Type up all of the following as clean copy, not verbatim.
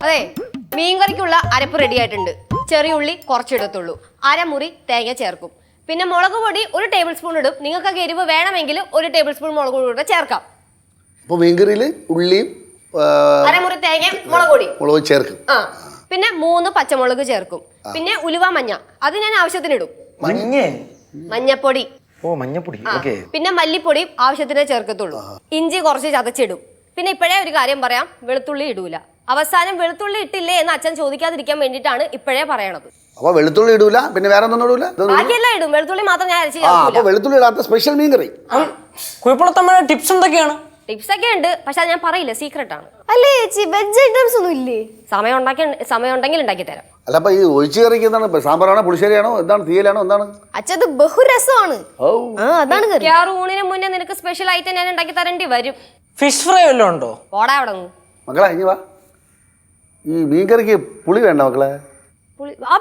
അതെ, മീൻകറിക്കുള്ള അരപ്പ് റെഡി ആയിട്ടുണ്ട്. ചെറിയ ഉള്ളി കുറച്ചെടുത്തുള്ളൂ. അരമുറി തേങ്ങ ചേർക്കും. പിന്നെ മുളക് പൊടി 1 ടേബിൾ സ്പൂൺ ഇടും. നിങ്ങൾക്ക് എരിവ് വേണമെങ്കിൽ 1 ടേബിൾ സ്പൂൺ മുളക് പൊടി കൂടെ ചേർക്കാം. അപ്പോൾ മീൻകറിയിൽ ഉള്ളിയും അരമുറി തേങ്ങ മുളക് ചേർക്കും. പിന്നെ 3 പച്ചമുളക് ചേർക്കും. പിന്നെ ഉലുവ മഞ്ഞ അത് ഞാൻ ആവശ്യത്തിന് ഇടും. മഞ്ഞപ്പൊടി. മഞ്ഞപ്പൊടി. പിന്നെ മല്ലിപ്പൊടി ആവശ്യത്തിനേ ചേർക്കത്തുള്ളൂ. ഇഞ്ചി കുറച്ച് ചതച്ചിടും. പിന്നെ ഇപ്പോഴേ ഒരു കാര്യം പറയാം, വെളുത്തുള്ളി ഇടൂല. അവസാനം വെളുത്തുള്ളി ഇട്ടില്ലേ എന്ന് അച്ഛൻ ചോദിക്കാതിരിക്കാൻ വേണ്ടിയിട്ടാണ് ഇപ്പോഴേ പറയണത്. അപ്പൊ വെളുത്തുള്ളി ഇടൂല, പിന്നെ വേറെ ഒന്നും ഇടൂല? ബാക്കിയെല്ലാം ഇടും, വെളുത്തുള്ളി മാത്രം ഞാൻ അരച്ച്. വെളുത്തുള്ളി ഇടാത്ത സ്പെഷ്യൽ മീൻകറി. കുഴപ്പമുള്ള ടിപ്സ് എന്തൊക്കെയാണ്? ടിപ്സ് ഒക്കെ ഉണ്ട്, പക്ഷെ അത് ഞാൻ പറയില്ല, സീക്രട്ട് ആണ്. അല്ലേ ചേച്ചി, വെജ് ഐറ്റംസ് ഒന്നും ഇല്ലേ? സമയം ഉണ്ടെങ്കിൽ ഉണ്ടാക്കി തരാം. അല്ല, അപ്പൊ ഈ ഒഴിച്ചു കറിക്ക് എന്താണ്? സാമ്പാറാണോ, പുളിശ്ശേരിയാണോ, എന്താണ്, തീയലാണോ, എന്താണ്? അച്ഛത് ബഹുരസമാണ്. അതാണ് ഊണിന് മുന്നേ നിനക്ക് സ്പെഷ്യൽ ഐറ്റം ഞാൻ ഉണ്ടാക്കി തരേണ്ടി വരും. ഫിഷ് ഫ്രൈ വല്ലതും ഉണ്ടോ? പോടാ അവിടെ. മക്കളെ ഇനി വാ. ഈ മീൻകറിക്ക് പുളി വേണ്ട മക്കളെ?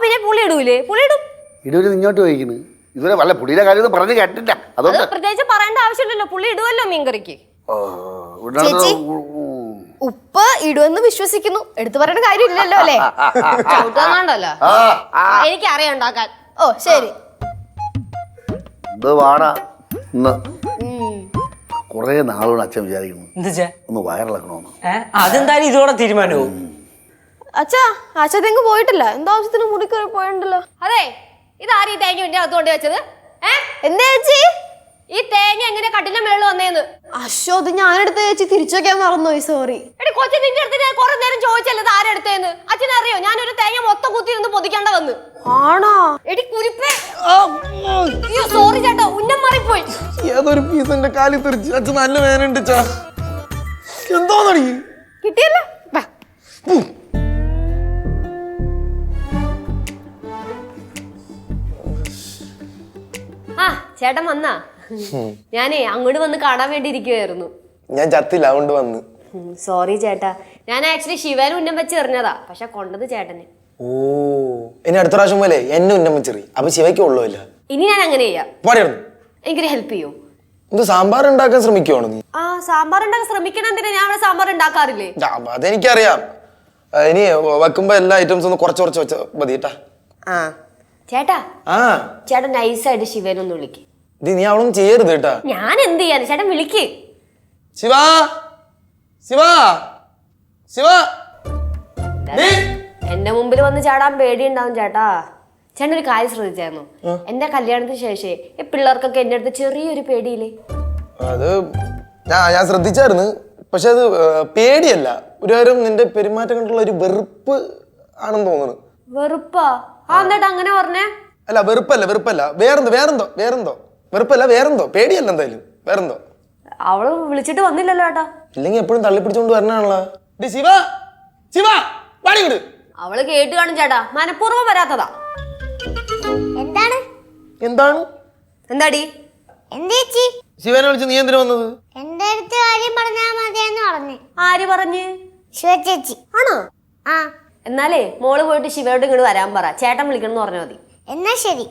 പിന്നെ പുളി ഇടൂലേ? പുളി ഇടും. ഇടൂര് ഇങ്ങോട്ട് വഹിക്കുന്നു. ഇതുവരെ വല്ല പുളിയുടെ കാര്യം പറഞ്ഞു കേട്ടില്ല. അതുകൊണ്ട് പ്രത്യേകിച്ച് പറയേണ്ട ആവശ്യമില്ലല്ലോ, പുളി ഇടുവല്ലോ മീൻകറിക്ക്. ചേച്ചി, ഉപ്പ് ഇടുമെന്ന് വിശ്വസിക്കുന്നു. എടുത്തു പറയേണ്ട കാര്യമില്ലല്ലോ അല്ലേ? ചവിട്ടാണ്ടല്ലോ, എനിക്ക് അറിയാം ഉണ്ടാക്കാൻ. ഓ ശരി. ഇത് വാണ ഇന്ന് കൊറേ നാളോട് അച്ഛൻ വിചാരിക്കുന്നു ഒന്ന് വയറിളക്കണമെന്ന്. അതെന്തായാലും ഇതോടെ തീരുമാനവും. അച്ഛാ, അച്ഛത്തെങ്ങ് പോയിട്ടില്ല. എന്താവശ്യത്തിന് മുടിക്കറി പോയണ്ടല്ലോ. അതെ, ഇതാരീ തേങ്ങ എന്റെ അകത്തോണ്ട് വെച്ചത്? എന്താ ചേച്ചി ഈ തേങ്ങ എങ്ങനെ കട്ടിന്റെ മേളിൽ വന്നേന്ന്? അശോ, അത് ഞാനെടുത്ത ചേച്ചി തിരിച്ചു വെക്കാൻ മറന്നുപോയി. സോറി. എടി കൊച്ചു, നിന്റെ അടുത്ത് ഞാൻ കുറെ നേരം ചോദിച്ചല്ലേ ആരെടുത്തേന്ന്. അച്ഛനറിയോ, ഞാനൊരു തേങ്ങ മൊത്തം കുത്തിയിരുന്ന് പൊതിക്കേണ്ട വന്ന്. ആണോ? എടി കുരിപ്പേ. അയ്യോ സോറി ചേട്ടാ, ഉന്നം മാറിപ്പോയി. ഏതൊരു പീസ് എന്റെ കാലിൽ തെറിച്ച്. അച്ഛൻ നല്ല വേനുണ്ട്. എന്തോന്നടി കിട്ടിയല്ലോ. ആ ചേട്ടൻ വന്നാ? ഞാനേ അങ്ങോട്ട് വന്ന് കാണാൻ വേണ്ടി ഇരിക്കുവായിരുന്നു. ഞാൻ ചത്തില്ല, അതുകൊണ്ട് വന്ന്. സോറി ചേട്ടാ, ഞാൻ ആക്ച്വലി ശിവന് ഉന്നം വെച്ച് എറിഞ്ഞതാ, പക്ഷെ കൊണ്ടത് ചേട്ടന്. ഓ, ഇനി അടുത്ത പ്രാവശ്യം പോലെ എന്നെ ഉന്നം വെച്ചെറി. അപ്പൊ ശിവയ്ക്ക് ഉള്ളൂല്ല. ഇനി ഞാൻ അങ്ങനെ ചെയ്യാം. പാടിയായിരുന്നു. എനിക്കൊരു ഹെൽപ്പ് ചെയ്യോ? ഇത് സാമ്പാർ ഉണ്ടാക്കാൻ ശ്രമിക്കുവാണോ നീ? ആ, സാമ്പാർ ഉണ്ടാക്കാൻ ശ്രമിക്കണം. എന്തിനാ? ഞാൻ അവിടെ സാമ്പാർ ഉണ്ടാക്കാറില്ലേ? അതെനിക്കറിയാം. ഇനി വെക്കുമ്പോ എല്ലാ ഐറ്റംസ് ഒന്ന് കുറച്ച് കുറച്ച് വെച്ച മതി കേട്ടാ. ചേട്ടാ, ചേട്ടൻ നൈസായിട്ട് ശിവനൊന്ന് വിളിക്ക്. നീ അവളൊന്നും ചെയ്യരുത് കേട്ടാ. ഞാൻ എന്ത് ചെയ്യാൻ? ചേട്ടൻ വിളിക്ക്. ശിവ, ശിവ, ശിവ. എന്റെ മുമ്പിൽ വന്ന് ചാടാൻ പേടിയുണ്ടാവും ചേട്ടാ. ചേട്ടൻ ഒരു കാര്യം ശ്രദ്ധിച്ചായിരുന്നു? എന്റെ കല്യാണത്തിന് ശേഷം ഈ പിള്ളേർക്കൊക്കെ എന്റെ അടുത്ത് ചെറിയൊരു പേടിയില്ലേ? അത് ഞാൻ ശ്രദ്ധിച്ചായിരുന്നു. പക്ഷെ അത് പേടിയല്ല, ഒരു കാര്യം നിന്റെ പെരുമാറ്റം കണ്ടുള്ള ഒരു വെറുപ്പ് ആണെന്ന് തോന്നുന്നു. വെറുപ്പാ? എന്നിട്ട് അങ്ങനെ പറഞ്ഞേ? അല്ല, വെറുപ്പല്ല, വേറെന്തോ. വെറുപ്പല്ല, വേറെന്തോ. പേടിയല്ല, എന്തായാലും വേറെന്തോ. അവള് വിളിച്ചിട്ട് വന്നില്ലല്ലോ ചേട്ടാ. ഇല്ലെങ്കിൽ എപ്പോഴും തള്ളിപ്പിടിച്ചോണ്ട് വരണാണല്ലോ. ശിവ, ശിവ, വാടിങ്ങട്. അവള് കേട്ട് കാണും ചേട്ടാ, മനഃപൂർവ്വം വരാത്തതാ. എന്താടി? ശിവനെ വിളിച്ച് നീ എന്തിനു വന്നത്? എന്റെ അടുത്ത് കാര്യം പറഞ്ഞാ മതിയെന്ന് പറഞ്ഞു. ആര് പറഞ്ഞ്? ശിവചേച്ചി. ആണോ? ആ, എന്നാലേ മോള് പോയിട്ട് ശിവയോട് ഇങ്ങോട്ട് വരാൻ പറ. ചേട്ടൻ വിളിക്കണം എന്ന് പറഞ്ഞാൽ മതി. എന്നാ ശരി.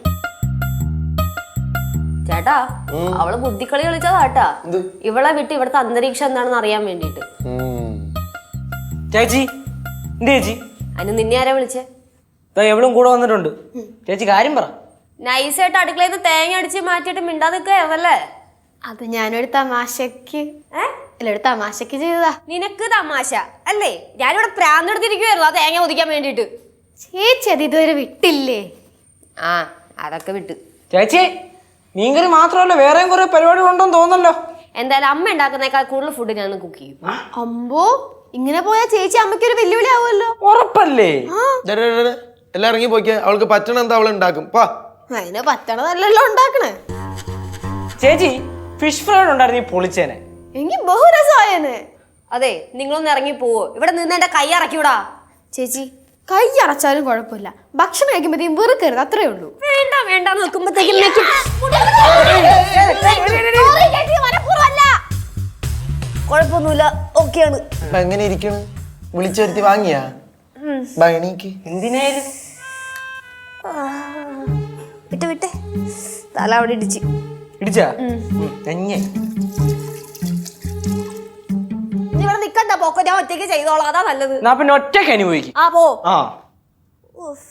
ചേട്ടാ, അവള് ബുദ്ധിക്കളി കളിച്ചതാട്ടാ. ഇവളെ വിട്ട് ഇവിടുത്തെ അന്തരീക്ഷം എന്താണെന്ന് അറിയാൻ വേണ്ടിട്ട്. ചേച്ചി, ചേച്ചി അതിന് നിന്നെ ആരാ വിളിച്ചേ? എവളും കൂടെ വന്നിട്ടുണ്ട്. ചേച്ചി കാര്യം പറ. നൈസായിട്ട് അടുക്കളയിൽ നിന്ന് തേങ്ങ അടിച്ച് മാറ്റിയിട്ട് മിണ്ടാ നിൽക്കല്ലേ? അത് ഞാനൊരു തമാശക്ക് ചെയ്തതാ. നിനക്ക് തമാശ അല്ലേ? ഞാനിവിടെ പ്രാന്തെടുത്തിരിക്കുവായിരുന്നു ആ തേങ്ങ ഒതിക്കാൻ വേണ്ടിട്ട്. ചേച്ചി അത് ഇതുവരെ വിട്ടില്ലേ? അതൊക്കെ വിട്ട്. ചേച്ചി, മീൻകറി മാത്രമല്ല വേറെയും കുറെ പരിപാടികളുണ്ടെന്ന് തോന്നല്ലോ. എന്തായാലും അമ്മ ഉണ്ടാക്കുന്നേക്കാൾ കൂടുതൽ ഫുഡ് ഞാൻ കുക്ക് ചെയ്യും. അമ്പോ, ഇങ്ങനെ പോയാ ചേച്ചി അമ്മയ്ക്കൊരു വെല്ലുവിളി ആവുമല്ലോ. ഉറപ്പല്ലേ? എല്ലാം ഇറങ്ങി പോയിക്കേ. അവൾക്ക് പറ്റണ എന്താ അവൾ ഉണ്ടാക്കും. അതിന് പറ്റണതല്ലല്ലോ ഉണ്ടാക്കണേ. ചേച്ചി, ഫിഷ് ഫ്രൈ ഉണ്ടായിരുന്നു പൊളിച്ചേനെ. എങ്കിൽ ബഹുരസമായേനെ. അതെ, നിങ്ങളൊന്ന് ഇറങ്ങി പോവോ? ഇവിടെ നിന്ന് എന്റെ കൈ ഇറക്കിവിടാ. ചേച്ചി, കൈ അടച്ചാലും കുഴപ്പമില്ല, ഭക്ഷണം കഴിക്കുമ്പോഴത്തേക്കും വെറുക്കരുത്, അത്രേ ഉള്ളൂ. വേണ്ട നോക്കുമ്പോഴത്തേക്കും കുഴപ്പമൊന്നുമില്ല, ഓക്കെയാണ്. എങ്ങനെ ഇരിക്കണ്? വിളിച്ചു വരുത്തി വാങ്ങിയാ? എന്തിനായാലും വിട്ടെ തല അവിടെ ഇടിച്ചാ? ഇവിടെ നിക്കണ്ട, പോക്കോ, ഞാൻ ഒറ്റയ്ക്ക് ചെയ്തോളാം, അതാ നല്ലത്. എന്നാ പിന്നെ ഒറ്റയ്ക്ക് അനുഭവിക്കും. ആ പോ. ആ ഉഫ്.